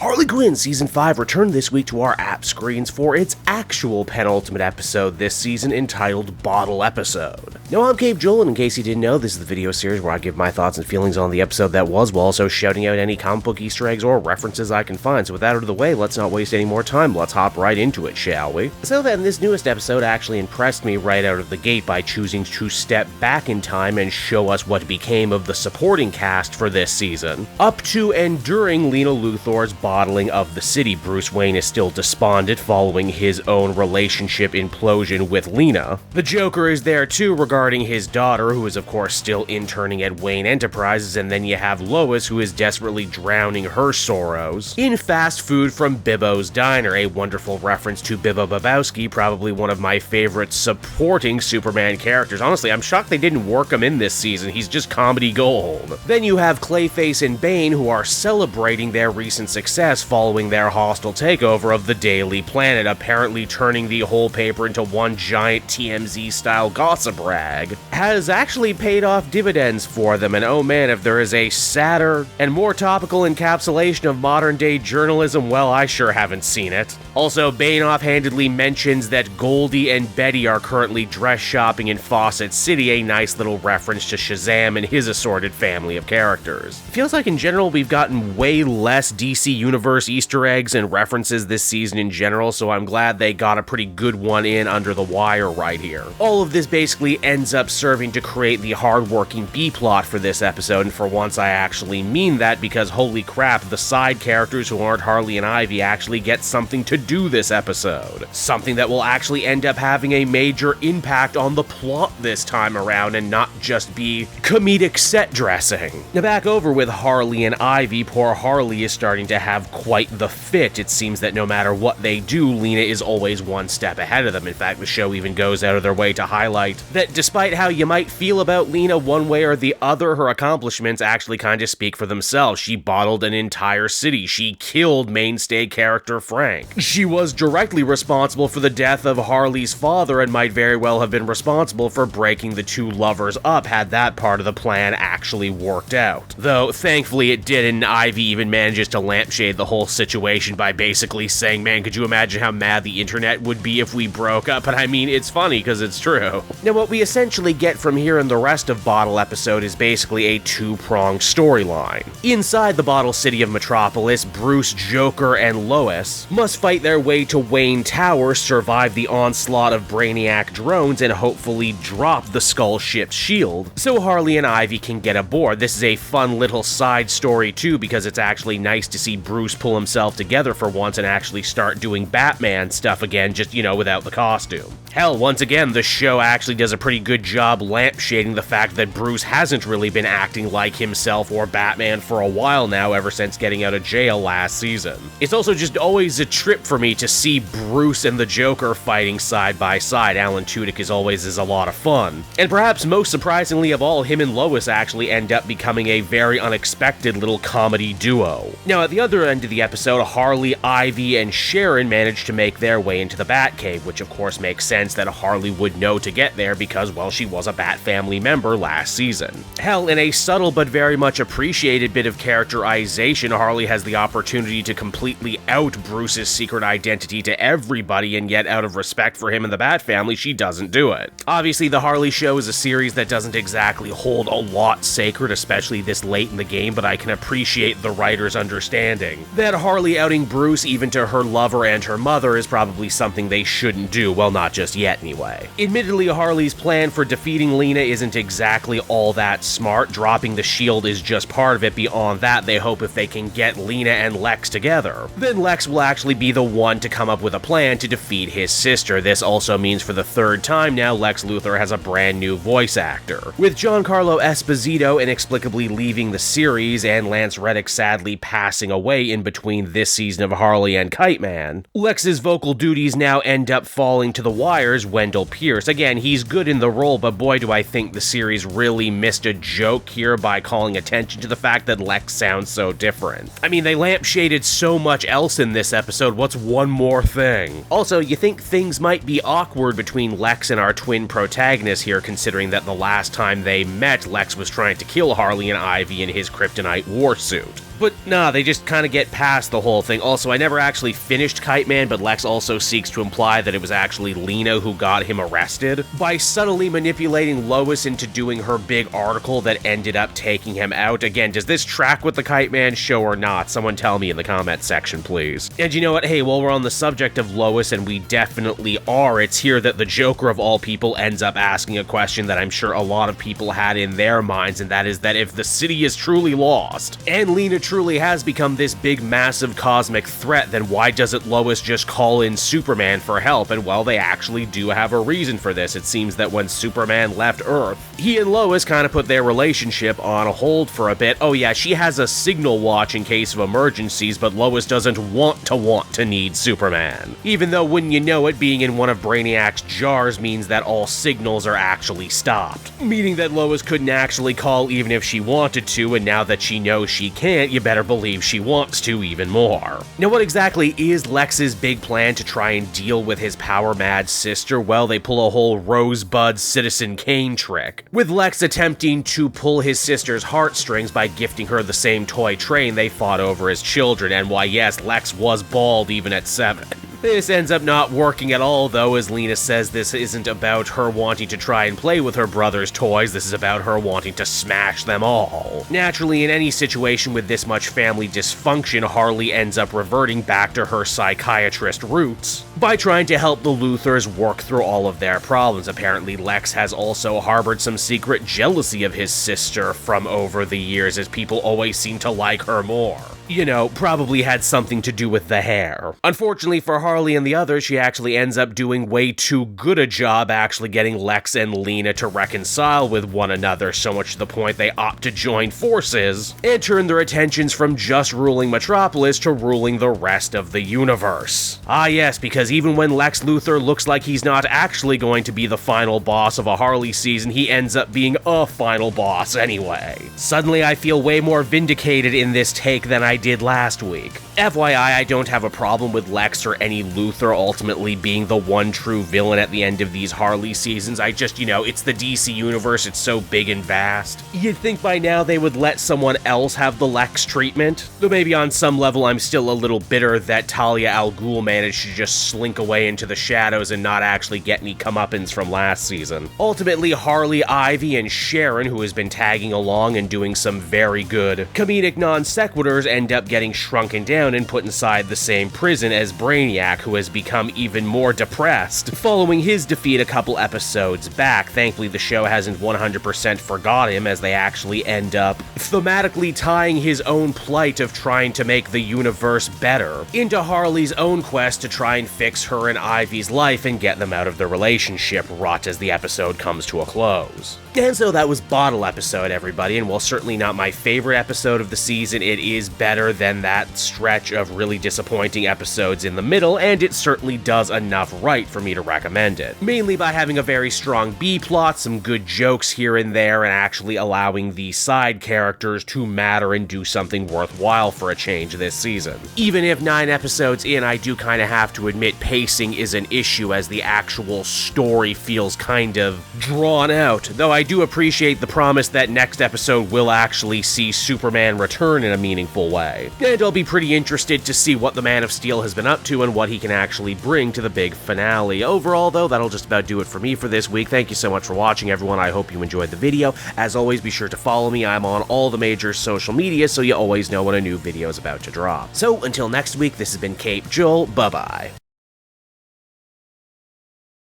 Harley Quinn Season 5 returned this week to our app screens for its actual penultimate episode this season entitled Bottle Episode. Now I'm Cave Joel, and in case you didn't know, this is the video series where I give my thoughts and feelings on the episode that was, while also shouting out any comic book Easter eggs or references I can find. So with that out of the way, let's not waste any more time, let's hop right into it, shall we? So then, this newest episode actually impressed me right out of the gate by choosing to step back in time and show us what became of the supporting cast for this season. Up to and during Lena Luthor's bottling of the city, Bruce Wayne is still despondent following his own relationship implosion with Lena. The Joker is there too regarding his daughter, who is of course still interning at Wayne Enterprises, and then you have Lois, who is desperately drowning her sorrows in fast food from Bibbo's Diner, a wonderful reference to Bibbo Babowski, probably one of my favorite supporting Superman characters. Honestly, I'm shocked they didn't work him in this season, he's just comedy gold. Then you have Clayface and Bane, who are celebrating their recent success following their hostile takeover of the Daily Planet, apparently turning the whole paper into one giant TMZ-style gossip rag, has actually paid off dividends for them, and oh man, if there is a sadder and more topical encapsulation of modern-day journalism, well, I sure haven't seen it. Also, Bane offhandedly mentions that Goldie and Betty are currently dress shopping in Fawcett City, a nice little reference to Shazam and his assorted family of characters. It feels like in general we've gotten way less DC Universe Easter eggs and references this season in general, so I'm glad they got a pretty good one in under the wire right here. All of this basically ends up serving to create the hardworking B-plot for this episode, and for once I actually mean that, because holy crap, the side characters who aren't Harley and Ivy actually get something to do this episode. Something that will actually end up having a major impact on the plot this time around and not just be comedic set dressing. Now back over with Harley and Ivy, poor Harley is starting to have quite the fit. It seems that no matter what they do, Lena is always one step ahead of them. In fact, the show even goes out of their way to highlight that despite how you might feel about Lena one way or the other, her accomplishments actually kind of speak for themselves. She bottled an entire city. She killed mainstay character Frank. She was directly responsible for the death of Harley's father and might very well have been responsible for breaking the two lovers up had that part of the plan actually worked out. Though, thankfully it did, and Ivy even manages to lampshade the whole situation by basically saying, man, could you imagine how mad the internet would be if we broke up? And I mean, it's funny because it's true. Now, what we essentially get from here in the rest of Bottle Episode is basically a two-pronged storyline. Inside the Bottle City of Metropolis, Bruce, Joker, and Lois must fight their way to Wayne Tower, survive the onslaught of Brainiac drones, and hopefully drop the Skull ship's shield, so Harley and Ivy can get aboard. This is a fun little side story too, because it's actually nice to see Bruce pull himself together for once and actually start doing Batman stuff again, just, you know, without the costume. Hell, once again, the show actually does a pretty good job lampshading the fact that Bruce hasn't really been acting like himself or Batman for a while now, ever since getting out of jail last season. It's also just always a trip for me to see Bruce and the Joker fighting side by side. Alan Tudyk is a lot of fun. And perhaps most surprisingly of all, him and Lois actually end up becoming a very unexpected little comedy duo. Now, at the other end of the episode, Harley, Ivy, and Sharon manage to make their way into the Batcave, which of course makes sense that Harley would know to get there because, well, she was a Bat family member last season. Hell, in a subtle but very much appreciated bit of characterization, Harley has the opportunity to completely out Bruce's secret identity to everybody, and yet out of respect for him and the Bat family, she doesn't do it. Obviously, the Harley show is a series that doesn't exactly hold a lot sacred, especially this late in the game, but I can appreciate the writer's understanding that Harley outing Bruce even to her lover and her mother is probably something they shouldn't do, well, not just yet anyway. Admittedly, Harley's plan for defeating Lena isn't exactly all that smart. Dropping the shield is just part of it. Beyond that, they hope if they can get Lena and Lex together, then Lex will actually be the one to come up with a plan to defeat his sister. This also means for the third time now, Lex Luthor has a brand new voice actor, with Giancarlo Esposito inexplicably leaving the series and Lance Reddick sadly passing away in between this season of Harley and Kite Man. Lex's vocal duties now end up falling to the wires Wendell Pierce. Again, he's good in the role, but boy do I think the series really missed a joke here by calling attention to the fact that Lex sounds so different. I mean, they lampshaded so much else in this episode, what's one more thing? Also, you think things might be awkward between Lex and our twin protagonists here, considering that the last time they met, Lex was trying to kill Harley and Ivy in his kryptonite war suit. But nah, they just kind of get past the whole thing. Also, I never actually finished Kite Man, but Lex also seeks to imply that it was actually Lena who got him arrested by subtly manipulating Lois into doing her big article that ended up taking him out. Again, does this track with the Kite Man show or not? Someone tell me in the comment section, please. And you know what? Hey, while we're on the subject of Lois, and we definitely are, it's here that the Joker of all people ends up asking a question that I'm sure a lot of people had in their minds, and that is that if the city is truly lost, and Lena truly has become this big, massive cosmic threat, then why doesn't Lois just call in Superman for help? And well, they actually do have a reason for this. It seems that when Superman left Earth, he and Lois kind of put their relationship on hold for a bit. Oh yeah, she has a signal watch in case of emergencies, but Lois doesn't want to need Superman. Even though, wouldn't you know it, being in one of Brainiac's jars means that all signals are actually stopped. Meaning that Lois couldn't actually call even if she wanted to, and now that she knows she can't, you better believe she wants to even more. Now, what exactly is Lex's big plan to try and deal with his power-mad sister? Well, they pull a whole Rosebud Citizen Kane trick, with Lex attempting to pull his sister's heartstrings by gifting her the same toy train they fought over as children, and why yes, Lex was bald even at 7. This ends up not working at all, though, as Lena says this isn't about her wanting to try and play with her brother's toys, this is about her wanting to smash them all. Naturally, in any situation with this much family dysfunction, Harley ends up reverting back to her psychiatrist roots by trying to help the Luthors work through all of their problems. Apparently, Lex has also harbored some secret jealousy of his sister from over the years, as people always seem to like her more. You know, probably had something to do with the hair. Unfortunately for Harley and the others, she actually ends up doing way too good a job actually getting Lex and Lena to reconcile with one another, so much to the point they opt to join forces and turn their attentions from just ruling Metropolis to ruling the rest of the universe. Ah yes, because even when Lex Luthor looks like he's not actually going to be the final boss of a Harley season, he ends up being a final boss anyway. Suddenly I feel way more vindicated in this take than I did last week. FYI, I don't have a problem with Lex or any Luthor ultimately being the one true villain at the end of these Harley seasons. I just, you know, it's the DC universe, it's so big and vast. You'd think by now they would let someone else have the Lex treatment. Though maybe on some level I'm still a little bitter that Talia al Ghul managed to just slink away into the shadows and not actually get any comeuppance from last season. Ultimately, Harley, Ivy, and Sharon, who has been tagging along and doing some very good comedic non sequiturs, end up getting shrunken down and put inside the same prison as Brainiac, who has become even more depressed following his defeat a couple episodes back. Thankfully, the show hasn't 100% forgot him, as they actually end up thematically tying his own plight of trying to make the universe better into Harley's own quest to try and fix her and Ivy's life and get them out of their relationship rot as the episode comes to a close. And so that was Bottle episode, everybody, and while certainly not my favorite episode of the season, it is better than that stretch of really disappointing episodes in the middle, and it certainly does enough right for me to recommend it. Mainly by having a very strong B-plot, some good jokes here and there, and actually allowing the side characters to matter and do something worthwhile for a change this season. Even if 9 episodes in, I do kind of have to admit pacing is an issue, as the actual story feels kind of drawn out, though I do appreciate the promise that next episode will actually see Superman return in a meaningful way. And I'll be pretty interested to see what the Man of Steel has been up to and what he can actually bring to the big finale. Overall, though, that'll just about do it for me for this week. Thank you so much for watching, everyone. I hope you enjoyed the video. As always, be sure to follow me. I'm on all the major social media, so you always know when a new video is about to drop. So, until next week, this has been Cape Joel. Bye-bye.